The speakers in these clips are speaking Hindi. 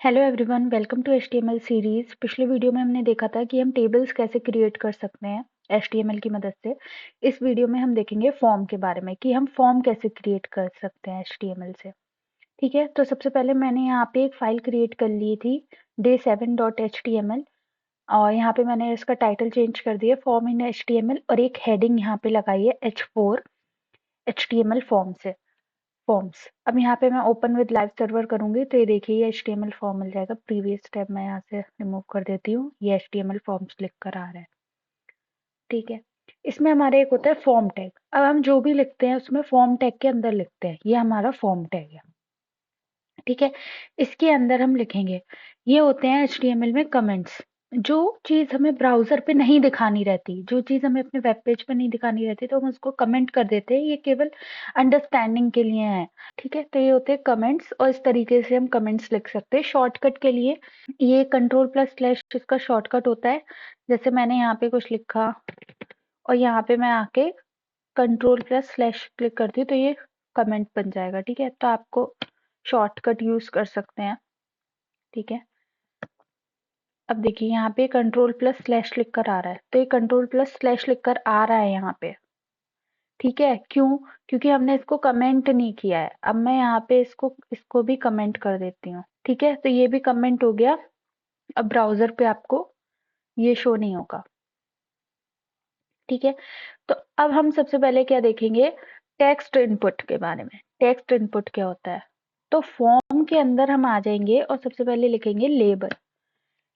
Hello everyone, welcome to HTML series. पिछले वीडियो में हमने देखा था कि हम टेबल्स कैसे क्रिएट कर सकते हैं एचटीएमएल की मदद से। इस वीडियो में हम देखेंगे फॉर्म के बारे में कि हम फॉर्म कैसे क्रिएट कर सकते हैं एचटीएमएल से। ठीक है, तो सबसे पहले मैंने यहाँ पे एक फाइल क्रिएट कर ली थी day7.html और यहाँ पे मैंने इसका टाइटल चेंज कर दिया फॉर्म इन एचटीएमएल और एक हेडिंग यहाँ पे लगाई है H4 एचटीएमएल फॉर्म्स। अब यहाँ पे मैं ओपन विद लाइव सर्वर करूंगी तो ये देखिए ये HTML फॉर्म मिल जाएगा। प्रीवियस टैब मैं यहाँ से रिमूव कर देती हूँ, ये HTML फॉर्म्स लिख कर आ रहा है। ठीक है, इसमें हमारे एक होता है फॉर्म टैग। अब हम जो भी लिखते हैं उसमें फॉर्म टैग के अंदर लिखते हैं, ये हमारा फॉर्म टैग है। ठीक है, इसके अंदर हम लिखेंगे, ये होते हैं HTML में कमेंट्स। जो चीज हमें ब्राउजर पे नहीं दिखानी रहती, जो चीज हमें अपने वेब पेज पे नहीं दिखानी रहती, तो हम उसको कमेंट कर देते हैं। ये केवल अंडरस्टैंडिंग के लिए है। ठीक है, तो ये होते हैं कमेंट्स और इस तरीके से हम कमेंट्स लिख सकते हैं। शॉर्टकट के लिए ये कंट्रोल+/ इसका शॉर्टकट होता है। जैसे मैंने यहाँ पे कुछ लिखा और यहाँ पे मैं आके कंट्रोल+/ क्लिक करती हूँ तो ये कमेंट बन जाएगा। ठीक है, तो आपको शॉर्टकट यूज कर सकते हैं। ठीक है, अब देखिए यहाँ पे कंट्रोल+/ लिख कर आ रहा है, तो ये कंट्रोल+/ लिख कर आ रहा है यहाँ पे। ठीक है, क्यों? क्योंकि हमने इसको कमेंट नहीं किया है। अब मैं यहाँ पे इसको भी कमेंट कर देती हूँ। ठीक है, तो ये भी कमेंट हो गया। अब ब्राउजर पे आपको ये शो नहीं होगा। ठीक है, तो अब हम सबसे पहले क्या देखेंगे, टेक्स्ट इनपुट के बारे में। टेक्स्ट इनपुट क्या होता है? तो फॉर्म के अंदर हम आ जाएंगे और सबसे पहले लिखेंगे लेबल।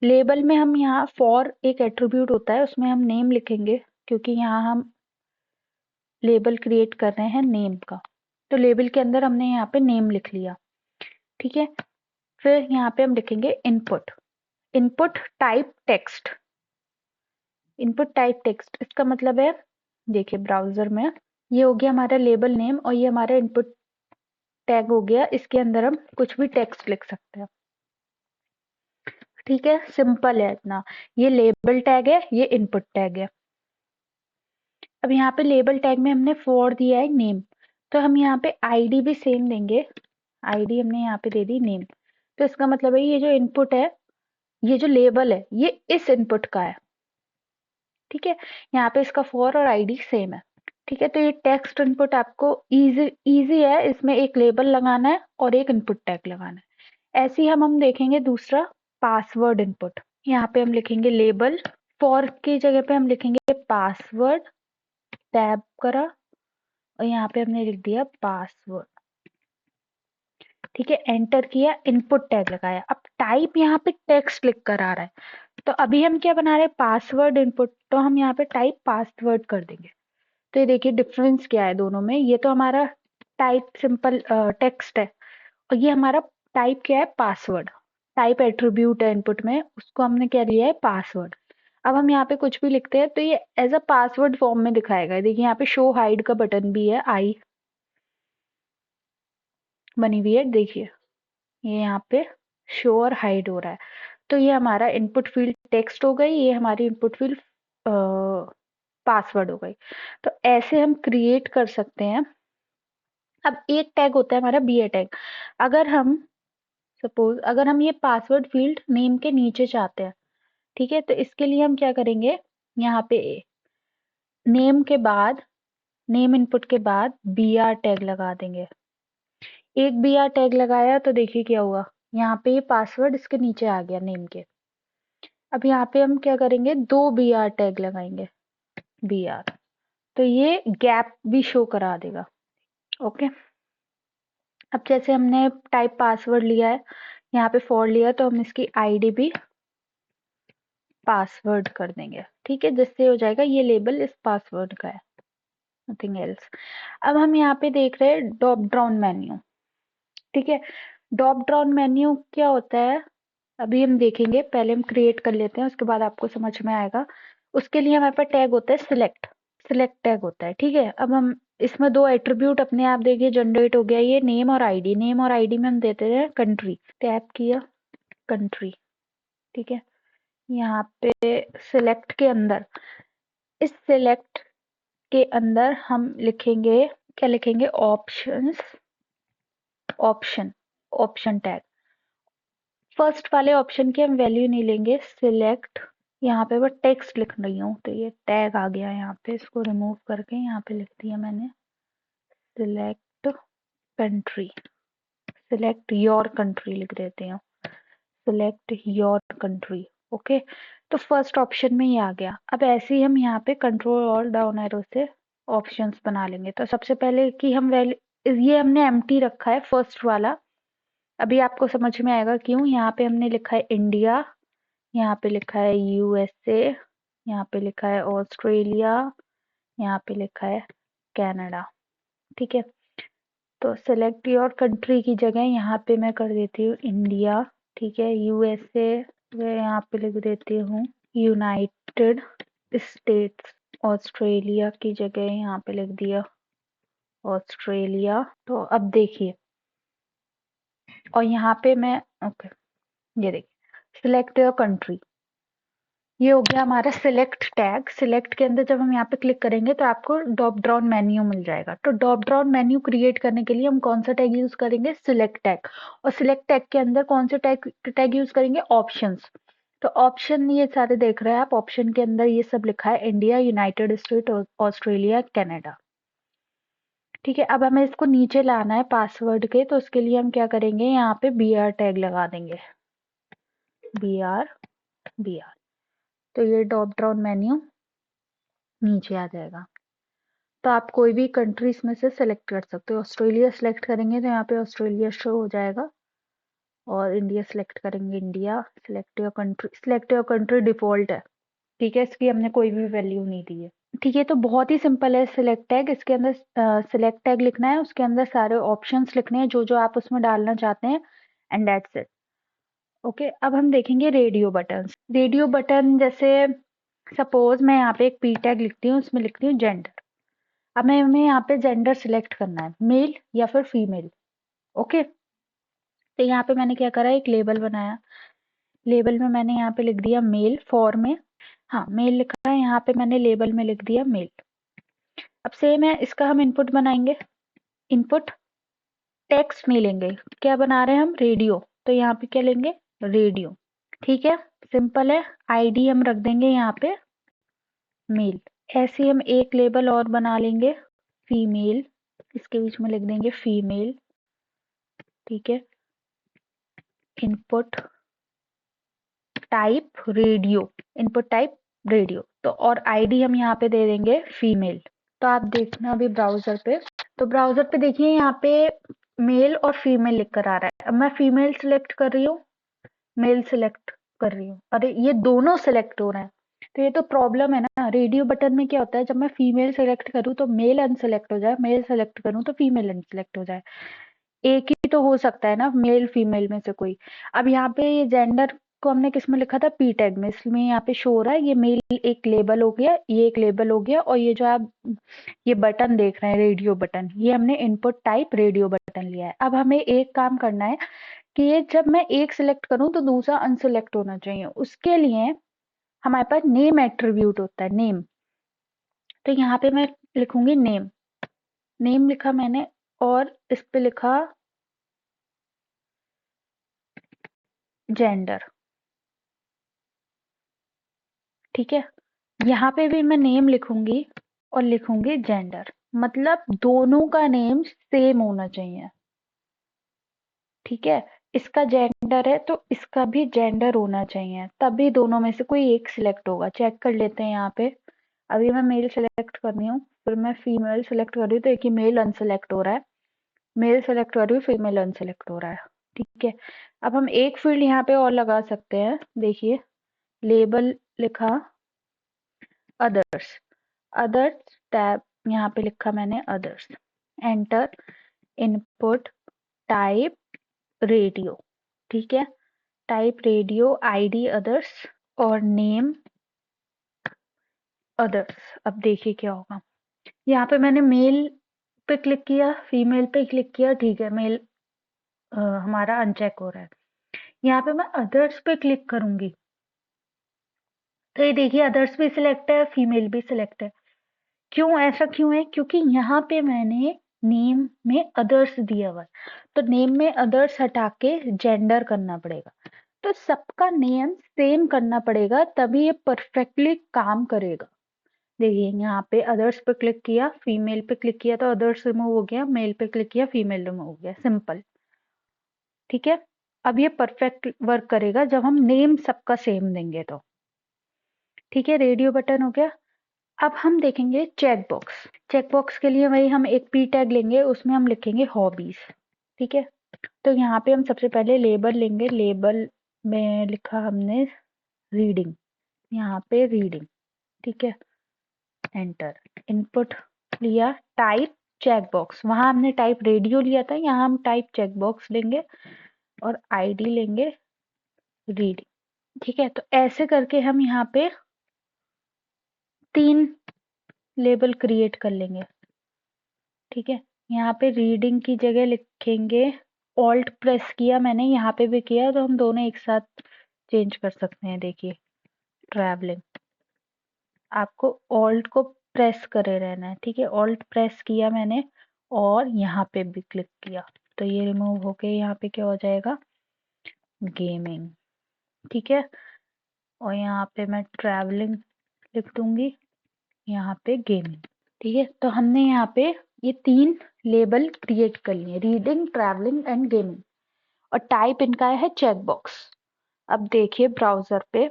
लेबल में हम यहाँ फॉर एक एट्रीब्यूट होता है, उसमें हम नेम लिखेंगे क्योंकि यहाँ हम लेबल क्रिएट कर रहे हैं नेम का। तो लेबल के अंदर हमने यहाँ पे नेम लिख लिया। ठीक है, फिर यहाँ पे हम लिखेंगे input. Input type text. Input type text इसका मतलब है, देखिए ब्राउजर में ये हो गया हमारा लेबल नेम और ये हमारा इनपुट टैग हो गया। इसके अंदर हम कुछ भी टेक्स्ट लिख सकते हैं। ठीक है, सिंपल है इतना। ये लेबल टैग है, ये इनपुट टैग है। अब यहाँ पे लेबल टैग में हमने फॉर दिया है नेम, तो हम यहाँ पे आईडी भी सेम देंगे। आईडी हमने यहाँ पे दे दी नेम। तो इसका मतलब है ये जो इनपुट है, ये जो लेबल है, ये इस इनपुट का है। ठीक है, यहाँ पे इसका फॉर और आईडी सेम है। ठीक है, तो ये टेक्स्ट इनपुट आपको इजी है। इसमें एक लेबल लगाना है और एक इनपुट टैग लगाना है। ऐसे ही हम देखेंगे दूसरा पासवर्ड इनपुट। यहाँ पे हम लिखेंगे लेबल, फॉर की जगह पे हम लिखेंगे पासवर्ड, टैब करा और यहाँ पे हमने लिख दिया पासवर्ड। ठीक है, एंटर किया, इनपुट टैग लगाया। अब टाइप यहाँ पे टेक्स्ट लिख कर आ रहा है, तो अभी हम क्या बना रहे हैं, पासवर्ड इनपुट, तो हम यहाँ पे टाइप पासवर्ड कर देंगे। तो ये देखिए डिफरेंस क्या है दोनों में। ये तो हमारा टाइप सिंपल टेक्स्ट है और ये हमारा टाइप क्या है, पासवर्ड। टाइप एट्रीब्यूट है इनपुट में, उसको हमने क्या लिया है, पासवर्ड। अब हम यहाँ पे कुछ भी लिखते हैं तो ये एज अ पासवर्ड फॉर्म में दिखाएगा। देखिए यहाँ पे शो हाइड का बटन भी है, आई बनी हुई है। देखिए ये यहाँ पे शो और हाइड हो रहा है। तो ये हमारा इनपुट फील्ड टेक्स्ट हो गई, ये हमारी इनपुट फील्ड पासवर्ड हो गई। तो ऐसे हम क्रिएट कर सकते हैं। अब एक टैग होता है हमारा बी टैग। अगर हम सपोज अगर हम ये पासवर्ड फील्ड नेम के नीचे चाहते हैं, ठीक है, तो इसके लिए हम क्या करेंगे, यहाँ पे नेम के बाद, नेम इनपुट के बाद br टैग लगा देंगे। एक br टैग लगाया तो देखिए क्या हुआ, यहाँ पे ये पासवर्ड इसके नीचे आ गया नेम के। अब यहाँ पे हम क्या करेंगे, दो br टैग लगाएंगे, br, तो ये गैप भी शो करा देगा। ओके, अब जैसे हमने टाइप पासवर्ड लिया है, यहाँ पे फॉर लिया, तो हम इसकी आईडी भी पासवर्ड कर देंगे। ठीक है, जिससे हो जाएगा ये लेबल इस पासवर्ड का है, नथिंग एल्स। अब हम यहाँ पे देख रहे हैं ड्रॉप डाउन मेन्यू। ठीक है, ड्रॉप डाउन मेन्यू क्या होता है अभी हम देखेंगे, पहले हम क्रिएट कर लेते हैं, उसके बाद आपको समझ में आएगा। उसके लिए हमारे पास टैग होता है सिलेक्ट, सिलेक्ट टैग होता है। ठीक है, अब हम इसमें दो एट्रीब्यूट अपने आप देखिए जनरेट हो गया, ये नेम और आईडी। नेम और आईडी में हम देते हैं कंट्री, टैप किया कंट्री। ठीक है, यहाँ पे सिलेक्ट के अंदर, इस सिलेक्ट के अंदर हम लिखेंगे, क्या लिखेंगे, options, option, option tag. First वाले ऑप्शन की हम वैल्यू नहीं लेंगे, सिलेक्ट, यहाँ पे मैं टेक्स्ट लिख रही हूँ तो ये टैग आ गया यहाँ पे, इसको रिमूव करके यहाँ पे लिख दिया मैंने select country, select your country लिख देते हैं, सिलेक्ट योर कंट्री। ओके, तो फर्स्ट ऑप्शन में ही आ गया। अब ऐसे ही हम यहाँ पे कंट्रोल और डाउन एरो से ऑप्शंस बना लेंगे। तो सबसे पहले कि हम वैल्यू, ये हमने एम्प्टी रखा है फर्स्ट वाला, अभी आपको समझ में आएगा क्यों। यहाँ पे हमने लिखा है इंडिया, यहाँ पे लिखा है यूएसए, यहाँ पे लिखा है ऑस्ट्रेलिया, यहाँ पे लिखा है कनाडा। ठीक है, तो सिलेक्ट योर कंट्री की जगह यहाँ पे मैं कर देती हूँ इंडिया। ठीक है, यूएसए मैं यहाँ पे लिख देती हूँ यूनाइटेड स्टेट्स, ऑस्ट्रेलिया की जगह यहाँ पे लिख दिया ऑस्ट्रेलिया। तो अब देखिए, और यहाँ पे मैं ओके, ये देखिए सिलेक्ट योर कंट्री, ये हो गया हमारा सिलेक्ट टैग। सिलेक्ट के अंदर जब हम यहाँ पे क्लिक करेंगे तो आपको ड्रॉप डाउन मेन्यू मिल जाएगा। तो ड्रॉप डाउन मेन्यू क्रिएट करने के लिए हम कौन सा टैग यूज करेंगे, सिलेक्ट टैग। और सिलेक्ट टैग के अंदर कौन से टैग यूज करेंगे, ऑप्शंस। तो ऑप्शन ये सारे देख रहे हैं आप, ऑप्शन के अंदर ये सब लिखा है India, United state, Australia, Canada. ठीक है, अब हमें इसको नीचे लाना है पासवर्ड के, तो उसके लिए हम क्या करेंगे, यहाँ पे BR टैग लगा देंगे, BR। तो ये ड्रॉप डाउन मेन्यू नीचे आ जाएगा। तो आप कोई भी कंट्रीज में से सिलेक्ट कर सकते हो। ऑस्ट्रेलिया सिलेक्ट करेंगे तो यहाँ पे ऑस्ट्रेलिया शो हो जाएगा, और इंडिया सिलेक्ट करेंगे India. Select your country default है। ठीक है, इसकी हमने कोई भी वैल्यू नहीं दी है। ठीक है, तो बहुत ही सिंपल है सिलेक्ट टैग। इसके अंदर सिलेक्ट टैग लिखना है, उसके अंदर सारे ऑप्शंस लिखने हैं जो जो आप उसमें डालना चाहते हैं, एंड दैट्स इट। ओके, अब हम देखेंगे रेडियो बटन। रेडियो बटन जैसे सपोज मैं यहाँ पे एक P टैग लिखती हूँ, उसमें लिखती हूँ जेंडर। अब हमें यहाँ पे जेंडर सिलेक्ट करना है, मेल या फिर फीमेल। ओके, तो यहाँ पे मैंने क्या करा, एक लेबल बनाया। लेबल में मैंने यहाँ पे लिख दिया मेल, फॉर में हाँ मेल लिखा है, यहाँ पे मैंने लेबल में लिख दिया मेल। अब सेम है, इसका हम इनपुट बनाएंगे। इनपुट टेक्स्ट नहीं लेंगे, क्या बना रहे हैं हम, रेडियो, तो यहाँ पे क्या लेंगे, रेडियो। ठीक है, सिंपल है। ID हम रख देंगे यहाँ पे मेल। ऐसे ही हम एक लेबल और बना लेंगे, फीमेल, इसके बीच में लिख देंगे फीमेल। ठीक है, input type radio, input type radio. तो और ID हम यहाँ पे दे देंगे फीमेल। तो आप देखना अभी ब्राउजर पे, तो ब्राउजर पे देखिए यहाँ पे मेल और फीमेल लिख कर आ रहा है। अब मैं फीमेल सिलेक्ट कर रही हूँ, मेल सिलेक्ट कर रही हूँ, अरे ये दोनों सिलेक्ट हो रहे हैं। तो ये तो प्रॉब्लम है ना, रेडियो बटन में क्या होता है, जब मैं फीमेल सेलेक्ट करूँ तो मेल अनसेलेक्ट हो जाए, मेल सेलेक्ट करूँ तो फीमेल अनसेलेक्ट हो जाए। एक ही तो हो सकता है ना, मेल फीमेल में से कोई। अब यहाँ पे ये जेंडर को हमने किस में लिखा था, P टैग में, इसमें यहाँ पे शो हो रहा है ये मेल एक लेबल हो गया, ये एक लेबल हो गया, और ये जो आप ये बटन देख रहे हैं रेडियो बटन, ये हमने इनपुट टाइप रेडियो बटन लिया है। अब हमें एक काम करना है कि ये जब मैं एक सिलेक्ट करूं तो दूसरा अनसिलेक्ट होना चाहिए। उसके लिए हमारे पास नेम एट्रीब्यूट होता है, नेम। तो यहाँ पे मैं लिखूंगी नेम, नेम लिखा मैंने, और इस पे लिखा जेंडर। ठीक है, यहाँ पे भी मैं नेम लिखूंगी और लिखूंगी जेंडर, मतलब दोनों का नेम सेम होना चाहिए। ठीक है, इसका जेंडर है तो इसका भी जेंडर होना चाहिए, तभी दोनों में से कोई एक सिलेक्ट होगा। चेक कर लेते हैं यहाँ पे। अभी मैं मेल सेलेक्ट कर रही हूँ, फिर मैं फीमेल सेलेक्ट कर रही हूँ, तो एक ही मेल अनसेलेक्ट हो रहा है। मेल सेलेक्ट कर रही हूँ, फीमेल अनसेलेक्ट हो रहा है। ठीक है, अब हम एक फील्ड यहाँ पे और लगा सकते हैं। देखिए, लेबल लिखा अदर्स, अदर्स टैब यहाँ पे लिखा मैंने others, enter, input type radio. ठीक है, टाइप रेडियो, ID अदर्स, और नेम अदर्स। अब देखिए क्या होगा, यहाँ पे मैंने मेल पे क्लिक किया, फीमेल पे क्लिक किया, ठीक है, मेल हमारा अनचेक हो रहा है। यहाँ पे मैं अदर्स पे क्लिक करूंगी तो ये देखिए अदर्स भी सिलेक्ट है, फीमेल भी सिलेक्ट है। क्यों, ऐसा क्यों है, क्योंकि यहाँ पे मैंने नेम में अदर्स दिया हुआ है, तो नेम में अदर्स हटा के जेंडर करना पड़ेगा। तो सबका नेम सेम करना पड़ेगा, तभी ये परफेक्टली काम करेगा। देखिए यहाँ पे अदर्स पे क्लिक किया, फीमेल पे क्लिक किया तो अदर्स रिमूव हो गया, मेल पे क्लिक किया फीमेल रिमूव हो गया, सिंपल। ठीक है, अब ये परफेक्ट वर्क करेगा जब हम नेम सबका सेम देंगे तो। ठीक है, रेडियो बटन हो गया। अब हम देखेंगे चेक बॉक्स। चेक बॉक्स के लिए वही हम एक पी टैग लेंगे, उसमें हम लिखेंगे हॉबीज। ठीक है, तो यहाँ पे हम सबसे पहले लेबल लेंगे, लेबल में लिखा हमने रीडिंग, यहाँ पे रीडिंग। ठीक है, एंटर, इनपुट लिया, टाइप चेक बॉक्स, वहां हमने टाइप रेडियो लिया था, यहाँ हम टाइप चेक बॉक्स लेंगे और आईडी लेंगे रीडिंग। ठीक है, तो ऐसे करके हम यहाँ पे 3 लेबल क्रिएट कर लेंगे। ठीक है, यहाँ पे रीडिंग की जगह लिखेंगे, ऑल्ट प्रेस किया मैंने, यहाँ पे भी किया, तो हम दोनों एक साथ चेंज कर सकते हैं। देखिए ट्रैवलिंग, आपको ऑल्ट को प्रेस करे रहना है। ठीक है, ऑल्ट प्रेस किया मैंने और यहाँ पे भी क्लिक किया, तो ये रिमूव होके यहाँ पे क्या हो जाएगा, गेमिंग। ठीक है, और यहाँ पे मैं ट्रैवलिंग लिख दूंगी, यहाँ पे गेमिंग। ठीक है, तो हमने यहाँ पे ये 3 लेबल क्रिएट कर लिए, रीडिंग, ट्रैवलिंग एंड गेमिंग, और टाइप इनका है चेक बॉक्स। अब देखिए ब्राउजर पे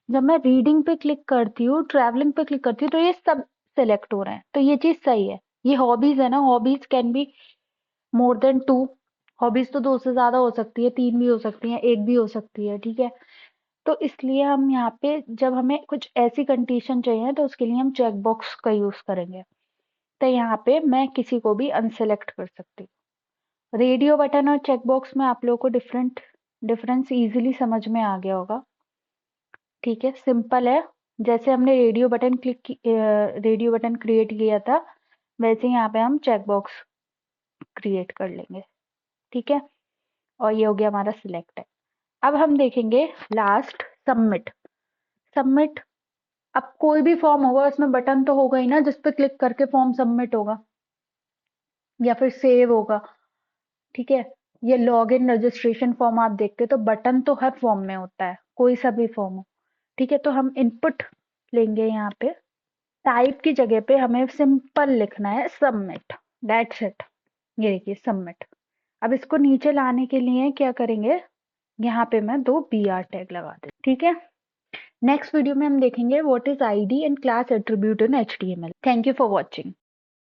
जब मैं रीडिंग पे क्लिक करती हूँ, ट्रैवलिंग पे क्लिक करती हूँ, तो ये सब सेलेक्ट हो रहे हैं, तो ये चीज सही है। ये हॉबीज है ना, hobbies can be more than 2, hobbies तो 2 से ज्यादा हो सकती है, 3 भी हो सकती है, 1 भी हो सकती है। ठीक है, तो इसलिए हम यहाँ पे जब हमें कुछ ऐसी कंडीशन चाहिए तो उसके लिए हम चेक बॉक्स का यूज करेंगे। तो यहाँ पे मैं किसी को भी अनसेलेक्ट कर सकती हूँ। रेडियो बटन और चेक बॉक्स में आप लोगों को डिफरेंस इजीली समझ में आ गया होगा। ठीक है, सिंपल है, जैसे हमने रेडियो बटन क्रिएट किया था, वैसे ही यहाँ पे हम चेक बॉक्स क्रिएट कर लेंगे। ठीक है, और ये हो गया हमारा सिलेक्ट है। अब हम देखेंगे लास्ट सबमिट। सबमिट, अब कोई भी फॉर्म होगा उसमें बटन तो होगा ही ना, जिस पे क्लिक करके फॉर्म सबमिट होगा या फिर सेव होगा। ठीक है, ये लॉग इन रजिस्ट्रेशन फॉर्म आप देखते तो बटन तो हर फॉर्म में होता है, कोई सा भी फॉर्म हो। ठीक है, तो हम इनपुट लेंगे, यहाँ पे टाइप की जगह पे हमें सिंपल लिखना है सबमिट, दैट्स इट। ये देखिए सबमिट। अब इसको नीचे लाने के लिए क्या करेंगे, यहाँ पे मैं 2 BR टैग लगा दे। ठीक है, नेक्स्ट वीडियो में हम देखेंगे what is ID and class attribute in HTML। Thank you for watching.